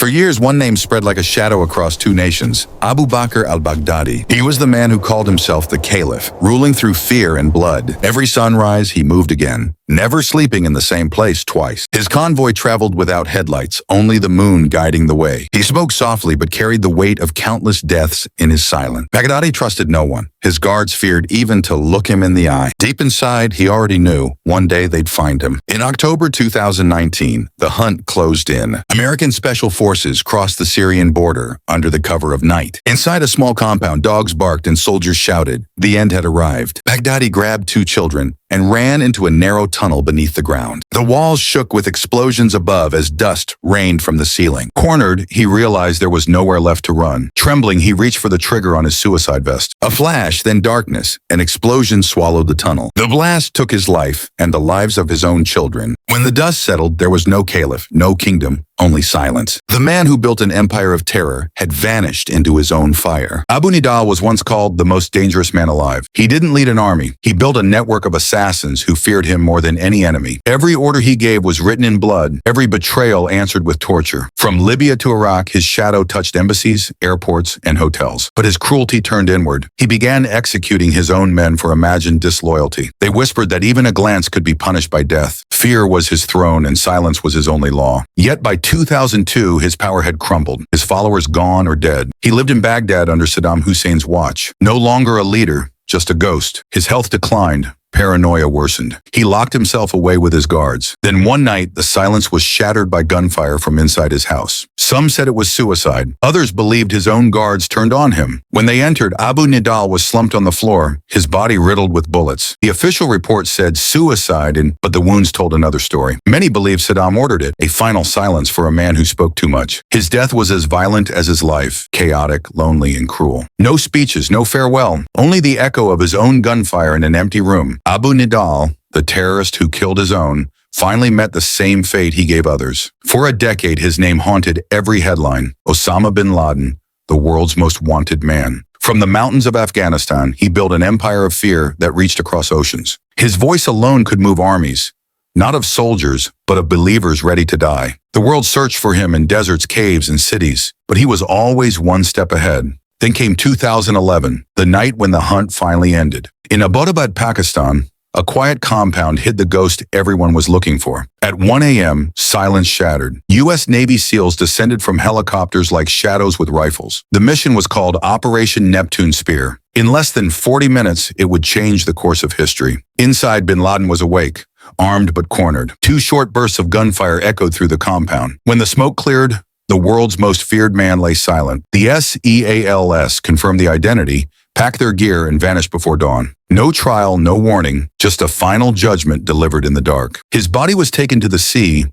For years, one name spread like a shadow across two nations, Abu Bakr al-Baghdadi. He was the man who called himself the Caliph, ruling through fear and blood. Every sunrise, he moved again, never sleeping in the same place twice. His convoy traveled without headlights, only the moon guiding the way. He spoke softly but carried the weight of countless deaths in his silence. Baghdadi trusted no one. His guards feared even to look him in the eye. Deep inside, he already knew one day they'd find him. In October 2019, the hunt closed in. American Special Forces crossed the Syrian border under the cover of night. Inside a small compound, dogs barked and soldiers shouted. The end had arrived. Baghdadi grabbed two children and ran into a narrow tunnel beneath the ground. The walls shook with explosions above as dust rained from the ceiling. Cornered, he realized there was nowhere left to run. Trembling, he reached for the trigger on his suicide vest. A flash, then darkness. An explosion swallowed the tunnel. The blast took his life and the lives of his own children. When the dust settled, there was no caliph, no kingdom, only silence. The man who built an empire of terror had vanished into his own fire. Abu Nidal was once called the most dangerous man alive. He didn't lead an army. He built a network of assassins who feared him more than any enemy. Every order he gave was written in blood. Every betrayal answered with torture. From Libya to Iraq, his shadow touched embassies, airports, and hotels. But his cruelty turned inward. He began executing his own men for imagined disloyalty. They whispered that even a glance could be punished by death. Fear was his throne and silence was his only law. Yet by 2002, his power had crumbled, his followers gone or dead. He lived in Baghdad under Saddam Hussein's watch. No longer a leader, just a ghost. His health declined. Paranoia worsened. He locked himself away with his guards. Then one night, the silence was shattered by gunfire from inside his house. Some said it was suicide. Others believed his own guards turned on him. When they entered, Abu Nidal was slumped on the floor, his body riddled with bullets. The official report said suicide, but the wounds told another story. Many believed Saddam ordered it, a final silence for a man who spoke too much. His death was as violent as his life, chaotic, lonely, and cruel. No speeches, no farewell, only the echo of his own gunfire in an empty room. Abu Nidal, the terrorist who killed his own, finally met the same fate he gave others. For a decade, his name haunted every headline. Osama bin Laden, the world's most wanted man. From the mountains of Afghanistan, he built an empire of fear that reached across oceans. His voice alone could move armies, not of soldiers, but of believers ready to die. The world searched for him in deserts, caves, and cities, but he was always one step ahead. Then came 2011, the night when the hunt finally ended. In Abbottabad, Pakistan, a quiet compound hid the ghost everyone was looking for. At 1 a.m., silence shattered. U.S. Navy SEALs descended from helicopters like shadows with rifles. The mission was called Operation Neptune Spear. In less than 40 minutes, it would change the course of history. Inside, bin Laden was awake, armed but cornered. Two short bursts of gunfire echoed through the compound. When the smoke cleared, the world's most feared man lay silent. The SEALs confirmed the identity, packed their gear, and vanished before dawn. No trial, no warning, just a final judgment delivered in the dark. His body was taken to the sea,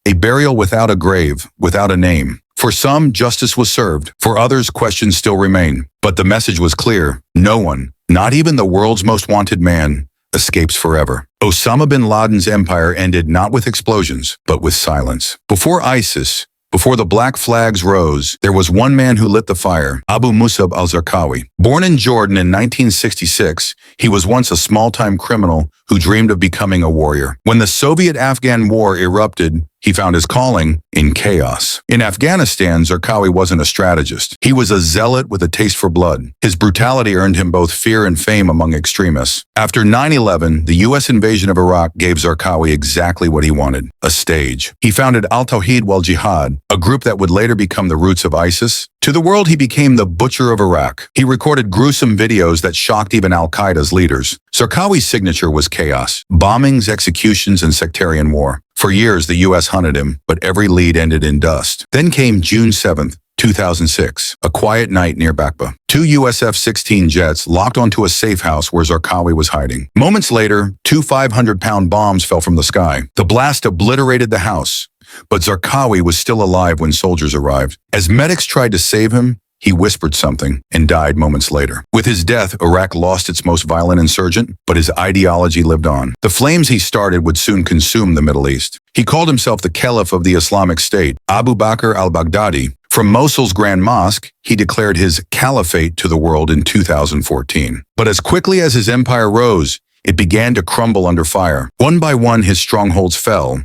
a burial without a grave, without a name. For some, justice was served. For others, questions still remain. But the message was clear. No one, not even the world's most wanted man, escapes forever. Osama bin Laden's empire ended not with explosions, but with silence. Before ISIS, before the black flags rose, there was one man who lit the fire, Abu Musab al-Zarqawi. Born in Jordan in 1966, he was once a small-time criminal who dreamed of becoming a warrior. When the Soviet-Afghan War erupted, he found his calling in chaos. In Afghanistan, Zarqawi wasn't a strategist. He was a zealot with a taste for blood. His brutality earned him both fear and fame among extremists. After 9/11, the U.S. invasion of Iraq gave Zarqawi exactly what he wanted, a stage. He founded al-Tawhid wal-Jihad, a group that would later become the roots of ISIS. To the world, he became the butcher of Iraq. He recorded gruesome videos that shocked even al-Qaeda's leaders. Zarqawi's signature was chaos, bombings, executions, and sectarian war. For years, the U.S. hunted him, but every lead ended in dust. Then came June 7th, 2006, a quiet night near Bakr. Two US F-16 jets locked onto a safe house where Zarqawi was hiding. Moments later, two 500-pound bombs fell from the sky. The blast obliterated the house, but Zarqawi was still alive when soldiers arrived. As medics tried to save him, he whispered something and died moments later. With his death, Iraq lost its most violent insurgent, but his ideology lived on. The flames he started would soon consume the Middle East. He called himself the Caliph of the Islamic State, Abu Bakr al-Baghdadi. From Mosul's Grand Mosque, he declared his caliphate to the world in 2014. But as quickly as his empire rose, it began to crumble under fire. One by one, his strongholds fell.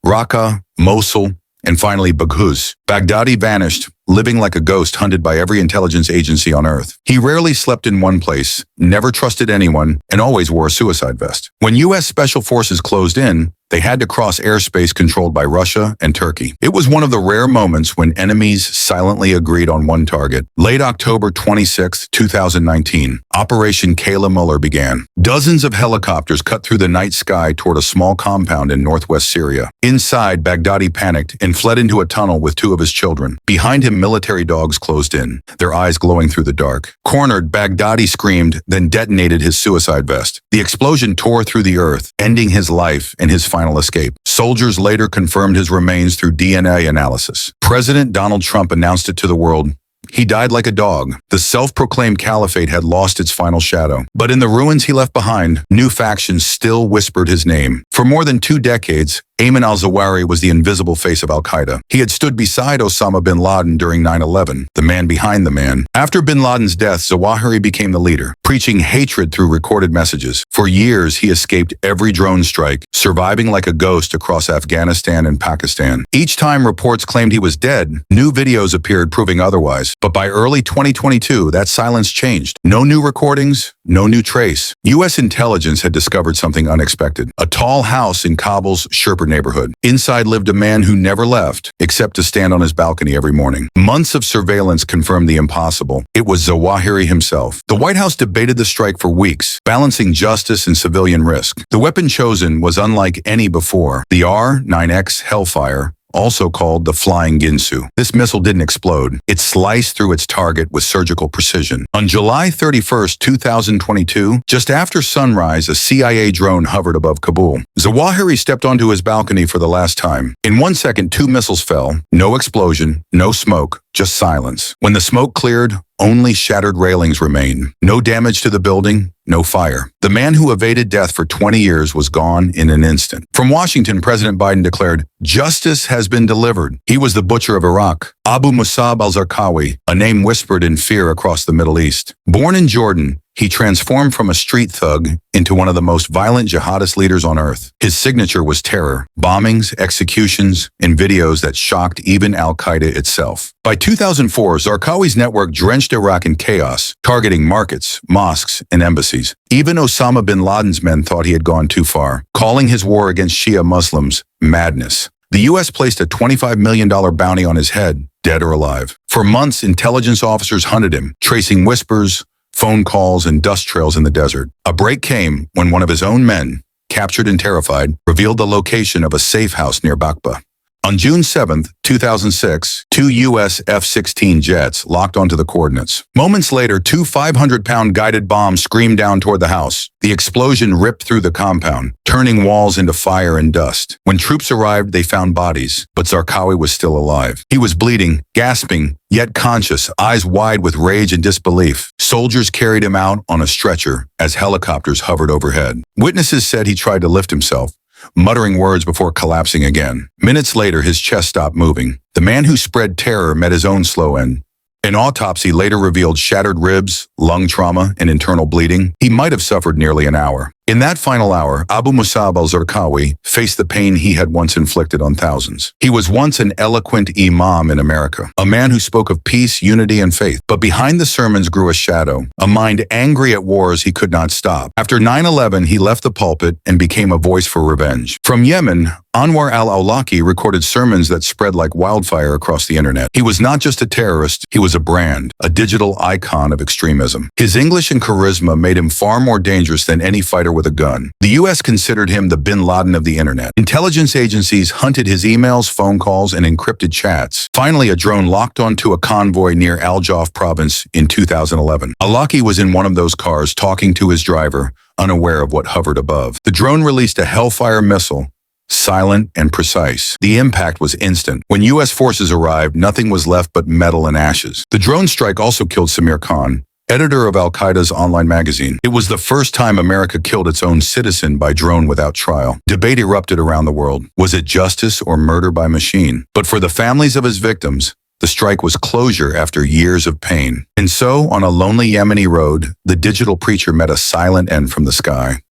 Raqqa, Mosul, and finally Baghdadi. Baghdadi vanished, living like a ghost hunted by every intelligence agency on Earth. He rarely slept in one place, never trusted anyone, and always wore a suicide vest. When U.S. Special Forces closed in, they had to cross airspace controlled by Russia and Turkey. It was one of the rare moments when enemies silently agreed on one target. Late October 26, 2019, Operation Kayla Muller began. Dozens of helicopters cut through the night sky toward a small compound in northwest Syria. Inside, Baghdadi panicked and fled into a tunnel with two of his children. Behind him, military dogs closed in, their eyes glowing through the dark. Cornered, Baghdadi screamed, then detonated his suicide vest. The explosion tore through the earth, ending his life and his final escape. Soldiers later confirmed his remains through DNA analysis. President Donald Trump announced it to the world. He died like a dog. The self-proclaimed caliphate had lost its final shadow. But in the ruins he left behind, new factions still whispered his name. For more than 2 decades, Ayman al-Zawahiri was the invisible face of al-Qaeda. He had stood beside Osama bin Laden during 9/11, the man behind the man. After bin Laden's death, Zawahiri became the leader, preaching hatred through recorded messages. For years, he escaped every drone strike, surviving like a ghost across Afghanistan and Pakistan. Each time reports claimed he was dead, new videos appeared proving otherwise. But by early 2022, that silence changed. No new recordings, no new trace. U.S. intelligence had discovered something unexpected. A tall house in Kabul's Sherpa neighborhood. Inside lived a man who never left, except to stand on his balcony every morning. Months of surveillance confirmed the impossible. It was Zawahiri himself. The White House debated the strike for weeks, balancing justice and civilian risk. The weapon chosen was unlike any before, the R-9X Hellfire, also called the Flying Ginsu. This missile didn't explode. It sliced through its target with surgical precision. On July 31, 2022, just after sunrise, a CIA drone hovered above Kabul. Zawahiri stepped onto his balcony for the last time. In 1 second, 2 missiles fell. No explosion, no smoke, just silence. When the smoke cleared, only shattered railings remained. No damage to the building, no fire. The man who evaded death for 20 years was gone in an instant. From Washington, President Biden declared, "Justice has been delivered." He was the butcher of Iraq, Abu Musab al-Zarqawi, a name whispered in fear across the Middle East. Born in Jordan, he transformed from a street thug into one of the most violent jihadist leaders on earth. His signature was terror, bombings, executions, and videos that shocked even al-Qaeda itself. By 2004, Zarqawi's network drenched Iraq in chaos, targeting markets, mosques, and embassies. Even Osama bin Laden's men thought he had gone too far, calling his war against Shia Muslims madness. The U.S. placed a $25 million bounty on his head, dead or alive. For months, intelligence officers hunted him, tracing whispers, phone calls, and dust trails in the desert. A break came when one of his own men, captured and terrified, revealed the location of a safe house near Bakr. On June 7, 2006, 2 U.S. F-16 jets locked onto the coordinates. Moments later, 2 500-pound guided bombs screamed down toward the house. The explosion ripped through the compound, turning walls into fire and dust. When troops arrived, they found bodies, but Zarqawi was still alive. He was bleeding, gasping, yet conscious, eyes wide with rage and disbelief. Soldiers carried him out on a stretcher as helicopters hovered overhead. Witnesses said he tried to lift himself, muttering words before collapsing again. Minutes later, his chest stopped moving. The man who spread terror met his own slow end. An autopsy later revealed shattered ribs, lung trauma, and internal bleeding. He might have suffered nearly an hour. In that final hour, Abu Musab al-Zarqawi faced the pain he had once inflicted on thousands. He was once an eloquent imam in America, a man who spoke of peace, unity, and faith. But behind the sermons grew a shadow, a mind angry at wars he could not stop. After 9/11, he left the pulpit and became a voice for revenge. From Yemen, Anwar al-Awlaki recorded sermons that spread like wildfire across the internet. He was not just a terrorist, he was a brand, a digital icon of extremism. His English and charisma made him far more dangerous than any fighter with a gun. The U.S. considered him the bin Laden of the internet. Intelligence agencies hunted his emails, phone calls, and encrypted chats. Finally, a drone locked onto a convoy near Al-Jawf province in 2011. Awlaki was in one of those cars talking to his driver, unaware of what hovered above. The drone released a Hellfire missile, silent and precise. The impact was instant. When U.S. forces arrived, nothing was left but metal and ashes. The drone strike also killed Samir Khan, editor of Al-Qaeda's online magazine. It was the first time America killed its own citizen by drone without trial. Debate erupted around the world. Was it justice or murder by machine? But for the families of his victims, the strike was closure after years of pain. And so, on a lonely Yemeni road, the digital preacher met a silent end from the sky.